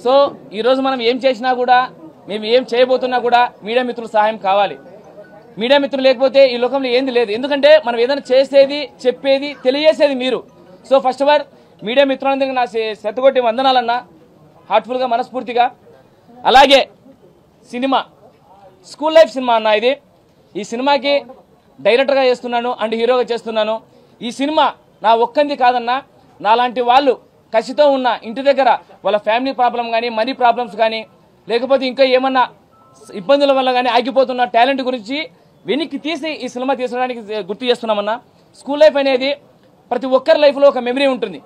So ఈరోజు మనం ఏం చేసినా కూడా, మేము ఏం చేయబోతున్నా కూడా మీడియా మిత్రుల సహాయం కావాలి. మీడియా మిత్రులు లేకపోతే ఈ లోకంలో ఏంది లేదు. ఎందుకంటే మనం ఏదైనా చేసేది, చెప్పేది, తెలియజేసేది మీరు. So first of all media మిత్రులందరికీ నా శతకోటి వందనాలన్నా, హార్ట్ఫుల్గా, మనస్ఫూర్తిగా. అలాగే సినిమా స్కూల్ లైఫ్ సినిమా అన్న ఇది. ఈ సినిమాకి డైరెక్టర్గా చేస్తున్నాను అండ్ హీరోగా చేస్తున్నాను. ఈ సినిమా నా ఒక్కంది కాదన్నా, నాలాంటి వాళ్ళు కసితో ఉన్న ఇంటి దగ్గర వాళ్ళ ఫ్యామిలీ ప్రాబ్లం కానీ, మనీ ప్రాబ్లమ్స్ కానీ, లేకపోతే ఇంకా ఏమన్నా ఇబ్బందుల వల్ల కానీ ఆగిపోతున్న టాలెంట్ గురించి వెనక్కి తీసి ఈ సినిమా తీసుకోవడానికి గుర్తు చేస్తున్నామన్నా. స్కూల్ లైఫ్ అనేది ప్రతి ఒక్కరి లైఫ్లో ఒక మెమరీ ఉంటుంది.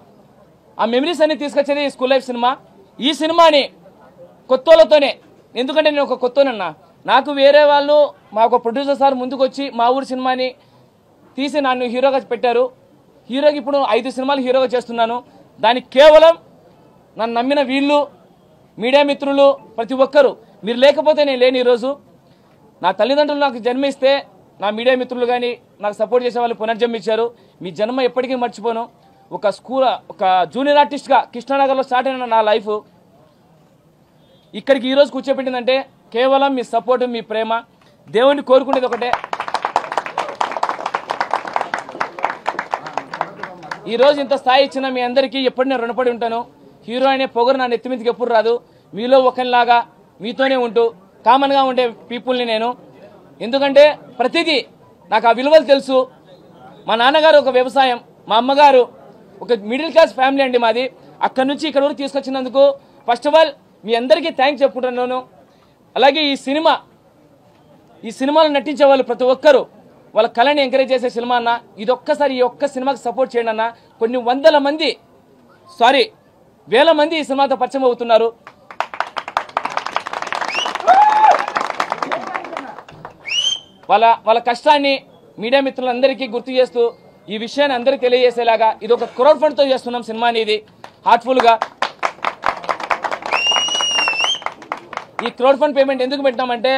ఆ మెమరీస్ అన్ని తీసుకొచ్చేది ఈ స్కూల్ లైఫ్ సినిమా. ఈ సినిమాని కొత్తోళ్ళతోనే, ఎందుకంటే నేను ఒక కొత్తోనన్నా, నాకు వేరే వాళ్ళు మా ఒక ప్రొడ్యూసర్ సార్ ముందుకు వచ్చి మా ఊరి సినిమాని తీసి నన్ను హీరోగా పెట్టారు. హీరోకి ఇప్పుడు 5 సినిమాలు హీరోగా చేస్తున్నాను. దానికి కేవలం నన్ను నమ్మిన వీళ్ళు, మీడియా మిత్రులు, ప్రతి ఒక్కరు. మీరు లేకపోతే నేను లేని ఈరోజు. నా తల్లిదండ్రులు నాకు జన్మిస్తే నా మీడియా మిత్రులు కానీ నాకు సపోర్ట్ చేసే వాళ్ళు పునర్జన్మించారు. మీ జన్మ ఎప్పటికీ మర్చిపోను. ఒక జూనియర్ ఆర్టిస్ట్గా కృష్ణానగర్లో స్టార్ట్ అయిన నా లైఫ్ ఇక్కడికి ఈరోజు కూర్చోబెట్టిందంటే కేవలం మీ సపోర్ట్, మీ ప్రేమ. దేవుణ్ణి కోరుకునేది ఒకటే, ఈరోజు ఇంత స్థాయి ఇచ్చిన మీ అందరికీ ఎప్పుడు నేను రుణపడి ఉంటాను. హీరో అనే పొగరు నా నెత్తి మీదకి ఎప్పుడు రాదు. మీలో ఒకరిలాగా మీతోనే ఉంటూ కామన్గా ఉండే పీపుల్ని నేను. ఎందుకంటే ప్రతిదీ నాకు ఆ విలువలు తెలుసు. మా నాన్నగారు ఒక వ్యవసాయం, మా అమ్మగారు ఒక మిడిల్ క్లాస్ ఫ్యామిలీ అండి మాది. అక్కడి నుంచి ఇక్కడ వరకు తీసుకొచ్చినందుకు ఫస్ట్ ఆఫ్ ఆల్ మీ అందరికీ థ్యాంక్స్ చెప్పుకుంటున్నాను. అలాగే ఈ సినిమాలో నటించే వాళ్ళు ప్రతి ఒక్కరూ వాళ్ళ కళని ఎంకరేజ్ చేసే సినిమా అన్న. ఇది ఒక్కసారి ఈ ఒక్క సినిమాకి సపోర్ట్ చేయండి అన్న. కొన్ని వేల మంది ఈ సినిమాతో పరిచయం అవుతున్నారు. వాళ్ళ కష్టాన్ని మీడియా మిత్రులందరికీ గుర్తు చేస్తూ ఈ విషయాన్ని అందరికీ తెలియజేసేలాగా ఇది ఒక క్రౌడ్ ఫండ్తో చేస్తున్నాం సినిమాని. ఇది హార్ట్ఫుల్గా. ఈ క్రౌడ్ ఫండ్ పేమెంట్ ఎందుకు పెట్టినామంటే,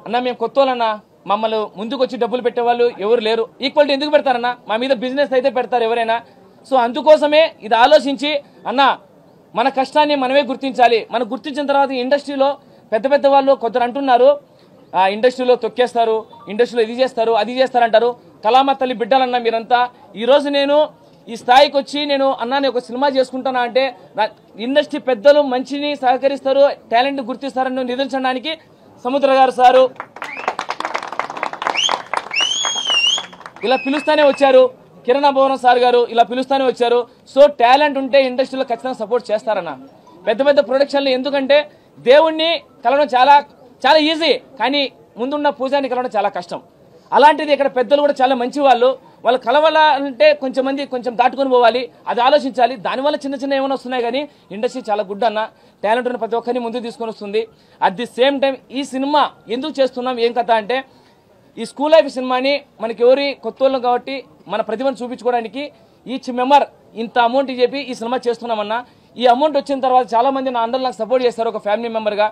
అన్న మేము కొత్త వాళ్ళన్నా, మమ్మల్ని ముందుకు వచ్చి డబ్బులు పెట్టేవాళ్ళు ఎవరు లేరు. ఈక్వాలిటీ ఎందుకు పెడతారన్నా, మా మీద బిజినెస్ అయితే పెడతారు ఎవరైనా. సో అందుకోసమే ఇది ఆలోచించి, అన్న మన కష్టాన్ని మనమే గుర్తించాలి. మనం గుర్తించిన తర్వాత ఇండస్ట్రీలో పెద్ద వాళ్ళు కొందరు అంటున్నారు, ఇండస్ట్రీలో తొక్కేస్తారు, ఇండస్ట్రీలో ఇది చేస్తారు, అది చేస్తారంటారు. కళామ తల్లి బిడ్డలన్నా మీరంతా. ఈరోజు నేను ఈ స్థాయికి వచ్చి నేను అన్నాన్ని ఒక సినిమా చేసుకుంటానా అంటే ఇండస్ట్రీ పెద్దలు మంచిని సహకరిస్తారు, టాలెంట్ గుర్తిస్తారని నిరూపించడానికి సముద్ర గారు సారు ఇలా పిలుస్తానే వచ్చారు. కిరణ్ భవనం సార్ గారు ఇలా పిలుస్తానే వచ్చారు. సో టాలెంట్ ఉంటే ఇండస్ట్రీలో ఖచ్చితంగా సపోర్ట్ చేస్తారన్న. పెద్ద ప్రొడక్షన్లు ఎందుకంటే దేవుణ్ణి కలవడం చాలా చాలా ఈజీ, కానీ ముందున్న పూజాన్ని కలవడం చాలా కష్టం. అలాంటిది ఇక్కడ పెద్దలు కూడా చాలా మంచి వాళ్ళు కలవాలంటే కొంచెం దాటుకొని పోవాలి. అది ఆలోచించాలి. దానివల్ల చిన్న ఏమైనా వస్తున్నాయి, కానీ ఇండస్ట్రీ చాలా గుడ్ అన్న. టాలెంట్ ఉన్న ప్రతి ఒక్కరిని ముందుకు తీసుకొని వస్తుంది. అట్ ది సేమ్ టైం ఈ సినిమా ఎందుకు చేస్తున్నాం, ఏం కథ అంటే, ఈ స్కూల్ లైఫ్ సినిమాని మనకి ఎవరి కొత్త వాళ్ళం కాబట్టి మన ప్రతిభను చూపించుకోవడానికి ఈచ్ మెంబర్ ఇంత అమౌంట్ చెప్పి ఈ సినిమా చేస్తున్నామన్నా. ఈ అమౌంట్ వచ్చిన తర్వాత చాలామంది నా అందరూ నాకు సపోర్ట్ చేస్తారు ఒక ఫ్యామిలీ మెంబర్గా.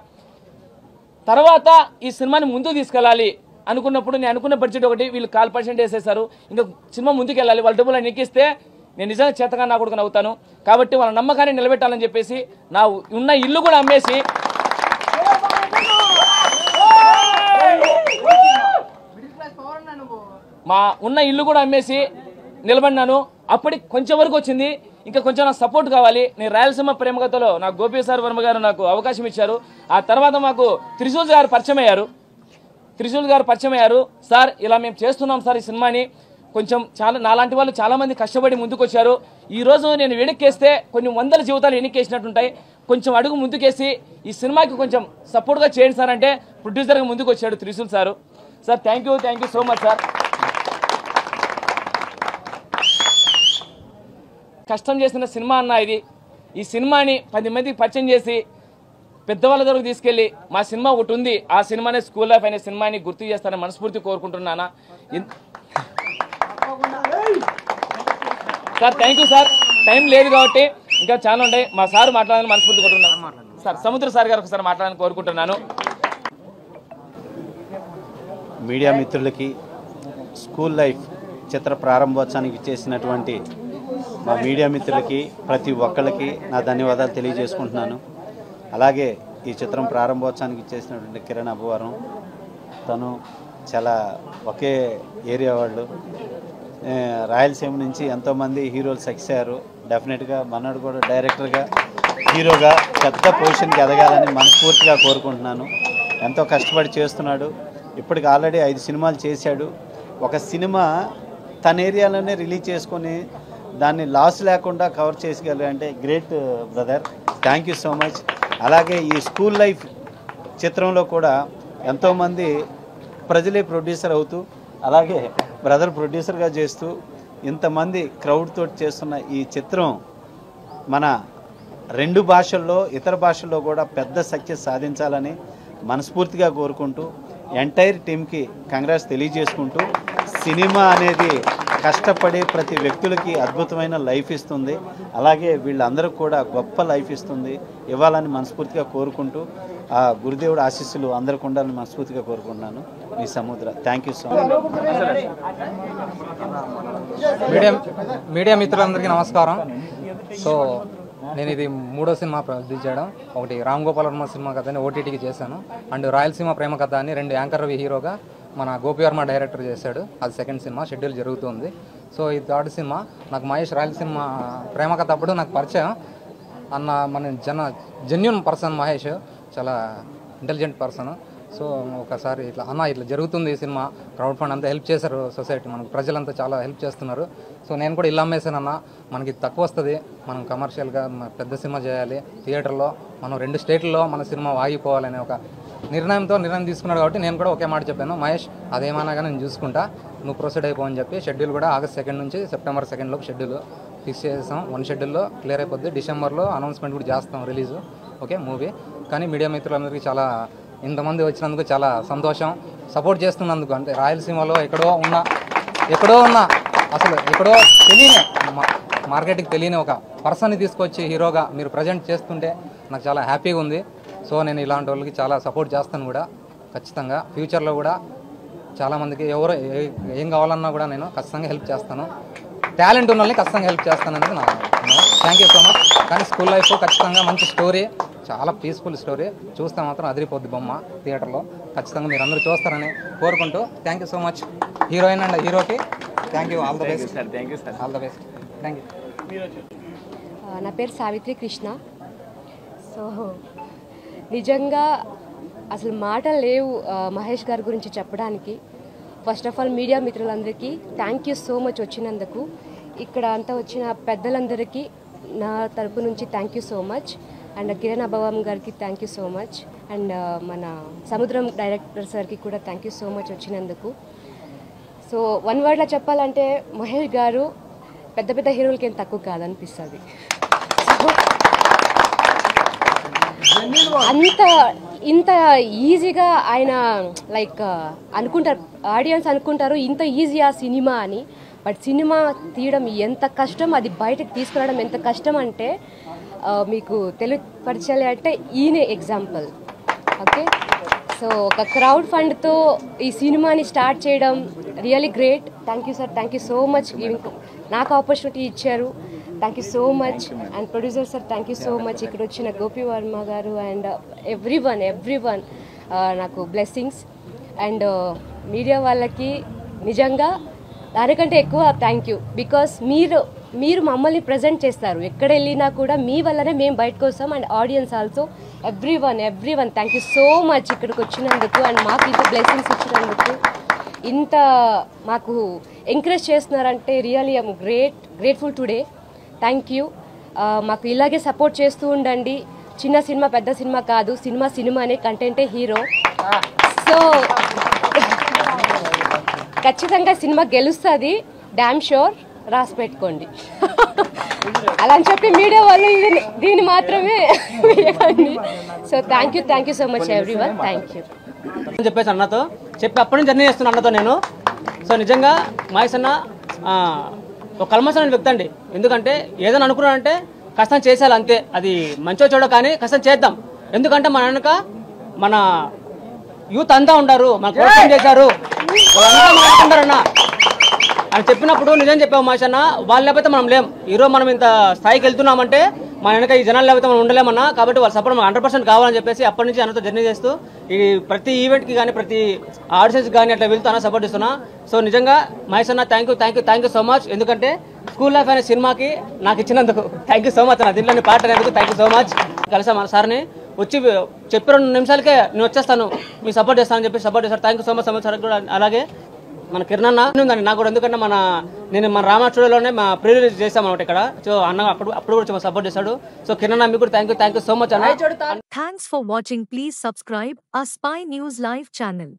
తర్వాత ఈ సినిమాని ముందుకు తీసుకెళ్ళాలి అనుకున్నప్పుడు నేను అనుకున్న బడ్జెట్ ఒకటి, వీళ్ళు 4% వేసేసారు. ఇంకా సినిమా ముందుకు వెళ్ళాలి, వాళ్ళ డబ్బులు ఎక్కిస్తే నేను నిజంగా చేతగా నా కొడుకుని అవుతాను. కాబట్టి వాళ్ళ నమ్మకాన్ని నిలబెట్టాలని చెప్పేసి నా ఉన్న ఇల్లు కూడా అమ్మేసి నిలబడినాను. అప్పటికి కొంచెం వరకు వచ్చింది, ఇంకా కొంచెం నాకు సపోర్ట్ కావాలి. నేను రాయలసీమ ప్రేమగతలో నాకు గోపి సార్ వర్మ గారు నాకు అవకాశం ఇచ్చారు. ఆ తర్వాత మాకు త్రిశూల్ గారు పరిచయం అయ్యారు. సార్ ఇలా మేము చేస్తున్నాం సార్ ఈ సినిమాని, కొంచెం చాలా నాలాంటి వాళ్ళు చాలామంది కష్టపడి ముందుకు వచ్చారు. ఈరోజు నేను వెనక్కేస్తే కొన్ని వందల జీవితాలు వెనక్కేసినట్టుంటాయి. కొంచెం అడుగు ముందుకేసి ఈ సినిమాకి కొంచెం సపోర్ట్గా చేయండి సార్ అంటే ప్రొడ్యూసర్గా ముందుకు వచ్చాడు Trishul sir. Sir thank you so much sir. కష్టం చేసిన సినిమా అన్న ఇది. ఈ సినిమాని 10 మందికి పరిచయం చేసి పెద్దవాళ్ళ దగ్గరకు తీసుకెళ్ళి మా సినిమా ఒకటి ఉంది, ఆ సినిమానే స్కూల్ లైఫ్ అనే సినిమాని గుర్తు చేస్తానని మనస్ఫూర్తి కోరుకుంటున్నానా. Sir thank you sir. Time లేదు కాబట్టి ఇంకా చాలా ఉంటాయి. మా సార్ మాట్లాడాలని మనస్ఫూర్తి కోరుకుంటున్నాను. సార్ సముద్ర సార్ గారు ఒకసారి మాట్లాడాలని కోరుకుంటున్నాను. మీడియా మిత్రులకి స్కూల్ లైఫ్ చిత్ర ప్రారంభోత్సవానికి చేసినటువంటి మా మీడియా మిత్రులకి ప్రతి ఒక్కరికి నా ధన్యవాదాలు తెలియజేసుకుంటున్నాను. అలాగే ఈ చిత్రం ప్రారంభోత్సవానికి ఇచ్చేసినటువంటి కిరణ్ అబ్బవరం, తను చాలా ఒకే ఏరియా వాళ్ళు. రాయలసీమ నుంచి ఎంతోమంది హీరోలు సక్సెస్ అయ్యారు. డెఫినెట్గా మనోడు కూడా డైరెక్టర్గా హీరోగా పెద్ద పొజిషన్కి ఎదగాలని మనస్ఫూర్తిగా కోరుకుంటున్నాను. ఎంతో కష్టపడి చేస్తున్నాడు. ఇప్పటికి ఆల్రెడీ 5 సినిమాలు చేశాడు. ఒక సినిమా తన ఏరియాలోనే రిలీజ్ చేసుకొని దాన్ని లాస్ లేకుండా కవర్ చేసుకోవాలంటే great brother, thank you so much. అలాగే ఈ స్కూల్ లైఫ్ చిత్రంలో కూడా ఎంతోమంది ప్రజలే ప్రొడ్యూసర్ అవుతూ, అలాగే బ్రదర్ ప్రొడ్యూసర్గా చేస్తూ ఇంతమంది క్రౌడ్ తోటి చేస్తున్న ఈ చిత్రం మన 2 భాషల్లో ఇతర భాషల్లో కూడా పెద్ద సక్సెస్ సాధించాలని మనస్ఫూర్తిగా కోరుకుంటూ ఎంటైర్ టీమ్కి కంగ్రాట్స్ తెలియజేసుకుంటూ, సినిమా అనేది కష్టపడే ప్రతి వ్యక్తులకి అద్భుతమైన లైఫ్ ఇస్తుంది. అలాగే వీళ్ళందరూ కూడా గొప్ప లైఫ్ ఇవ్వాలని మనస్ఫూర్తిగా కోరుకుంటూ ఆ గురుదేవుడు ఆశీస్సులు అందరికీ ఉండాలని మనస్ఫూర్తిగా కోరుకుంటున్నాను. మీ సముద్ర, thank you so much. Media మిత్రులందరికీ నమస్కారం. సో నేను ఇది 3వ సినిమా ప్రొడ్యూస్ చేయడం. ఒకటి రామ్ గోపాల్ వర్మ సినిమా కథ అని ఓటీటీకి చేశాను, అండ్ రాయలసీమ ప్రేమ కథ అని 2 యాంకర్ రవి హీరోగా మన గోపి వర్మ డైరెక్టర్ చేశాడు. అది 2nd సినిమా, షెడ్యూల్ జరుగుతుంది. సో ఇది 3rd సినిమా. నాకు మహేష్ రాయలసీమ ప్రేమ కథ అప్పుడు నాకు పరిచయం. అన్న మన జెన్యూన్ పర్సన్ మహేష్, చాలా ఇంటెలిజెంట్ పర్సన్. సో ఒకసారి ఇట్లా జరుగుతుంది ఈ సినిమా, క్రౌడ్ ఫండ్ అంతా హెల్ప్ చేశారు, సొసైటీ మనకు ప్రజలంతా చాలా హెల్ప్ చేస్తున్నారు. సో నేను కూడా ఇల్లు అమ్మేశానన్న, మనకి తక్కువ వస్తుంది, మనం కమర్షియల్గా పెద్ద సినిమా చేయాలి, థియేటర్లో మనం 2 స్టేట్లలో మన సినిమా ఆగిపోవాలనే ఒక నిర్ణయం తీసుకున్నాడు. కాబట్టి నేను కూడా ఒకే మాట చెప్పాను, మహేష్ అదేమన్నా కానీ నేను చూసుకుంటా, నువ్వు ప్రొసీడ్ అయిపోవని చెప్పి. షెడ్యూల్ కూడా ఆగస్ట్ 2 నుంచి సెప్టెంబర్ 2 షెడ్యూల్ ఫిక్స్ చేసాం. 1 షెడ్యూల్లో క్లియర్ అయిపోద్ది. డిసెంబర్లో అనౌన్స్మెంట్ కూడా చేస్తాం రిలీజు, ఓకే మూవీ. కానీ మీడియా మిత్రులందరికీ చాలా ఇంతమంది వచ్చినందుకు చాలా సంతోషం, సపోర్ట్ చేస్తున్నందుకు. అంటే రాయలసీమలో ఎక్కడో ఉన్న అసలు ఎక్కడో తెలియని మార్కెట్కి తెలియని ఒక పర్సన్ని తీసుకొచ్చి హీరోగా మీరు ప్రజెంట్ చేస్తుంటే నాకు చాలా హ్యాపీగా ఉంది. సో నేను ఇలాంటి వాళ్ళకి చాలా సపోర్ట్ చేస్తాను కూడా ఖచ్చితంగా. ఫ్యూచర్లో కూడా చాలామందికి ఎవరు ఏం కావాలన్నా కూడా నేను ఖచ్చితంగా హెల్ప్ చేస్తాను. టాలెంట్ ఉన్న వాళ్ళని ఖచ్చితంగా హెల్ప్ చేస్తాననేది నా థ్యాంక్ యూ సో మచ్. కానీ స్కూల్ లైఫ్ ఖచ్చితంగా మంచి స్టోరీ, చాలా పీస్ఫుల్ స్టోరీ. చూస్తే మాత్రం అదిరిపోద్ది బొమ్మ థియేటర్లో. ఖచ్చితంగా మీరు అందరూ చూస్తారని కోరుకుంటూ thank you so much heroine and హీరోకి. Thank you, all the best. All the best, thank you. నా పేరు సావిత్రి కృష్ణ. సో నిజంగా అసలు మాటలు లేవు మహేష్ గారి గురించి చెప్పడానికి. ఫస్ట్ ఆఫ్ ఆల్ మీడియా మిత్రులందరికీ థ్యాంక్ యూ సో మచ్ వచ్చినందుకు. ఇక్కడ అంతా వచ్చిన పెద్దలందరికీ నా తరపు నుంచి thank you so much. And Kiran Abbavaram గారికి thank you so much. And మన సముద్రం డైరెక్టర్ సార్కి కూడా థ్యాంక్ యూ సో మచ్ వచ్చినందుకు. సో 1 వర్డ్లో చెప్పాలంటే మహేష్ గారు పెద్ద పెద్ద హీరోలకి ఏం తక్కువ కాదనిపిస్తుంది. ఇంత ఈజీగా ఆయన లైక్ అనుకుంటారు, ఆడియన్స్ అనుకుంటారు ఇంత ఈజీ ఆ సినిమా అని. బట్ సినిమా తీయడం ఎంత కష్టం, అది బయటకు తీసుకురావడం ఎంత కష్టం అంటే మీకు తెలియపరచాలి అంటే ఈయనే ఎగ్జాంపుల్. ఓకే, సో ఒక క్రౌడ్ ఫండ్తో ఈ సినిమాని స్టార్ట్ చేయడం really great. Thank you sir, thank you so much. నాకు ఆపర్చునిటీ ఇచ్చారు, thank you so much. And producer sir thank you so much. ఇక్కడ వచ్చిన గోపి వర్మ గారు అండ్ ఎవ్రీ వన్ నాకు బ్లెస్సింగ్స్. అండ్ మీడియా వాళ్ళకి నిజంగా దానికంటే ఎక్కువ థ్యాంక్ యూ. బికాస్ మీరు మమ్మల్ని ప్రజెంట్ చేస్తారు, ఎక్కడ వెళ్ళినా కూడా మీ వల్లనే మేము బయటకు వస్తాం. And audience also every one thank you so much ఇక్కడికి వచ్చినందుకు అండ్ మాకు ఇంత బ్లెస్సింగ్స్ ఇచ్చినందుకు. ఇంత మాకు ఎంకరేజ్ చేస్తున్నారంటే really I'm grateful today. Thank you. మాకు ఇలాగే సపోర్ట్ చేస్తూ ఉండండి. చిన్న సినిమా పెద్ద సినిమా కాదు, సినిమానే, కంటెంటే హీరో. సో ఖచ్చితంగా సినిమా గెలుస్తుంది, డామ్ షూర్, రాసి పెట్టుకోండి. అలా అని చెప్పి మీడియా వాళ్ళు దీన్ని మాత్రమే వేయండి. So thank you so much everyone, thank you చెప్పేసి అన్నతో చెప్పి అప్పటి నుంచి జర్నీ చేస్తున్నా అన్నతో నేను. సో నిజంగా మహేష్ అన్న ఒక కల్మసమైన వ్యక్తి అండి. ఎందుకంటే ఏదైనా అనుకున్నానంటే కష్టం చేసేయాలి అంతే, అది మంచిగా చూడ కానీ కష్టం చేద్దాం. ఎందుకంటే మన వెనక మన యూత్ అంతా ఉంటారు, మన ప్రోత్సాహం చేశారు, వాళ్ళంతా అనుకుంటారన్న అని చెప్పినప్పుడు నిజం చెప్పావు మహేష్ అన్న. వాళ్ళు లేకపోతే మనం లేం. ఈరోజు మనం ఇంత స్థాయికి వెళ్తున్నామంటే మా వెనక ఈ జనాలు లేకపోతే మనం ఉండలేమన్నా, కాబట్టి వాళ్ళ సపోర్ట్ మనకు 100% కావాలని చెప్పేసి అప్పటి నుంచి అన్నతో జర్నీ చేస్తూ ఈ ప్రతి ఈవెంట్కి కానీ ప్రతి ఆడిషన్స్కి కానీ అట్లా వెళ్తూ అన్న సపోర్ట్ ఇస్తున్నా. సో నిజంగా మహేష్ అన్న థ్యాంక్ యూ సో మచ్. ఎందుకంటే స్కూల్ లైఫ్ అనే సినిమాకి నాకు ఇచ్చినందుకు థ్యాంక్ యూ సో మచ్ అన్న. దీంట్లో పాట అనేందుకు థ్యాంక్ యూ సో మచ్. కలిసాం మన సార్ని, వచ్చి చెప్పి 2 నిమిషాలకే నేను వచ్చేస్తాను, మీకు సపోర్ట్ చేస్తానని చెప్పి సపోర్ట్ చేస్తారు. Thank you so much sir కూడా. అలాగే మన కిరణ్ అన్న ఉందండి నాకు కూడా, ఎందుకంటే నేను మన రామా స్టూడియోలోనే మా ప్రీ రిలీజ్ చేస్తాం అనమాట ఇక్కడ. సో అన్న అప్పుడు కూడా సపోర్ట్ చేస్తాడు. సో కిరణ్ అన్న మీకు కూడా థ్యాంక్ యూ సో మచ్ అన్న. Thanks for watching. Please subscribe our Spy News Live channel.